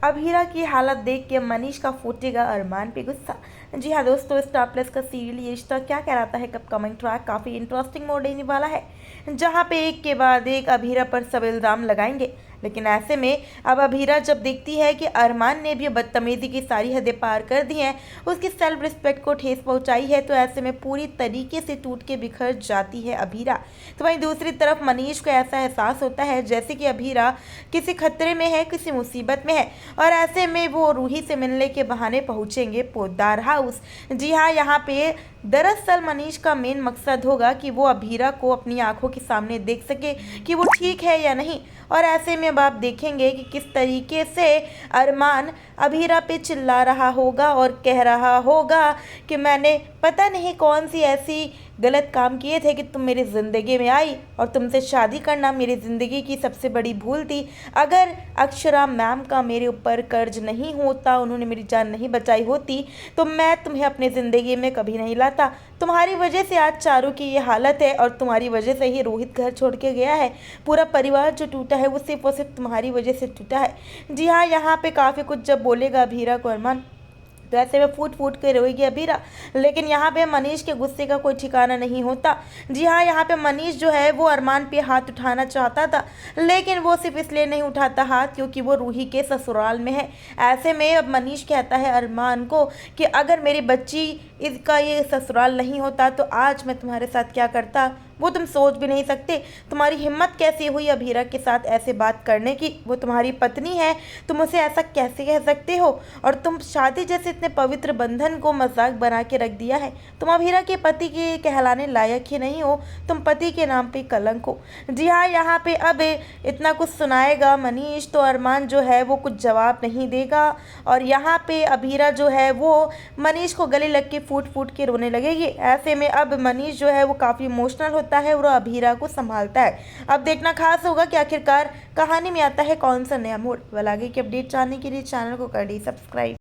अभीरा की हालत देख के मनीष का फूटेगा अरमान पे गुस्सा। जी हाँ दोस्तों, स्टार प्लस का सीरियल ये रिश्ता क्या कहलाता है कब कमिंग ट्रैक काफ़ी इंटरेस्टिंग मोड देने वाला है, जहाँ पे एक के बाद एक अभीरा पर सब इल्ज़ाम लगाएंगे। लेकिन ऐसे में अब अभीरा जब देखती है कि अरमान ने भी बदतमीज़ी की सारी हदें पार कर दी हैं, उसकी सेल्फ रिस्पेक्ट को ठेस पहुंचाई है, तो ऐसे में पूरी तरीके से टूट के बिखर जाती है अभीरा। तो वहीं दूसरी तरफ मनीष को ऐसा एहसास होता है जैसे कि अभीरा किसी खतरे में है, किसी मुसीबत में है, और ऐसे में वो रूही से मिलने के बहाने पहुंचेंगे पोद्दार हाउस। जी हाँ, यहाँ पे दरअसल मनीष का मेन मकसद होगा कि वो अभीरा को अपनी आंखों के सामने देख सके कि वो ठीक है या नहीं। और ऐसे में अब आप देखेंगे कि किस तरीके से अरमान अभीरा पे चिल्ला रहा होगा और कह रहा होगा कि मैंने पता नहीं कौन सी ऐसी गलत काम किए थे कि तुम मेरी ज़िंदगी में आई, और तुमसे शादी करना मेरी ज़िंदगी की सबसे बड़ी भूल थी। अगर अक्षरा मैम का मेरे ऊपर कर्ज नहीं होता, उन्होंने मेरी जान नहीं बचाई होती, तो मैं तुम्हें अपनी ज़िंदगी में कभी नहीं लाता। तुम्हारी वजह से आज चारू की ये हालत है, और तुम्हारी वजह से ही रोहित घर छोड़ के गया है। पूरा परिवार जो टूटा है वो सिर्फ तुम्हारी वजह से टूटा है। जी हाँ, यहाँ पे काफ़ी कुछ जब बोलेगा अभीरा को अरमान, तो ऐसे में फूट फूट के रोएगी अभीरा। लेकिन यहाँ पे मनीष के गुस्से का कोई ठिकाना नहीं होता। जी हाँ, यहाँ पे मनीष जो है वो अरमान पे हाथ उठाना चाहता था, लेकिन वो सिर्फ इसलिए नहीं उठाता हाथ क्योंकि वो रूही के ससुराल में है। ऐसे में अब मनीष कहता है अरमान को कि अगर मेरी बच्ची इसका ये ससुराल नहीं होता तो आज मैं तुम्हारे साथ क्या करता, वो तुम सोच भी नहीं सकते। तुम्हारी हिम्मत कैसे हुई अभीरा के साथ ऐसे बात करने की, वो तुम्हारी पत्नी है, तुम उसे ऐसा कैसे कह सकते हो, और तुम शादी जैसे इतने पवित्र बंधन को मजाक बना के रख दिया है। तुम अभीरा के पति के कहलाने लायक ही नहीं हो, तुम पति के नाम पे कलंक हो। जी हाँ, यहाँ पे अब इतना कुछ सुनाएगा मनीष, तो अरमान जो है वो कुछ जवाब नहीं देगा, और यहाँ पे अभीरा जो है वो मनीष को गले लग के फूट फूट के रोने लगेगी। ऐसे में अब मनीष जो है वो काफ़ी इमोशनल होता है और अभीरा को संभालता है। अब देखना खास होगा कि आखिरकार कहानी में आता है कौन सा नया मोड़। वाल आगे की अपडेट जानने के लिए चैनल को कर दी सब्सक्राइब।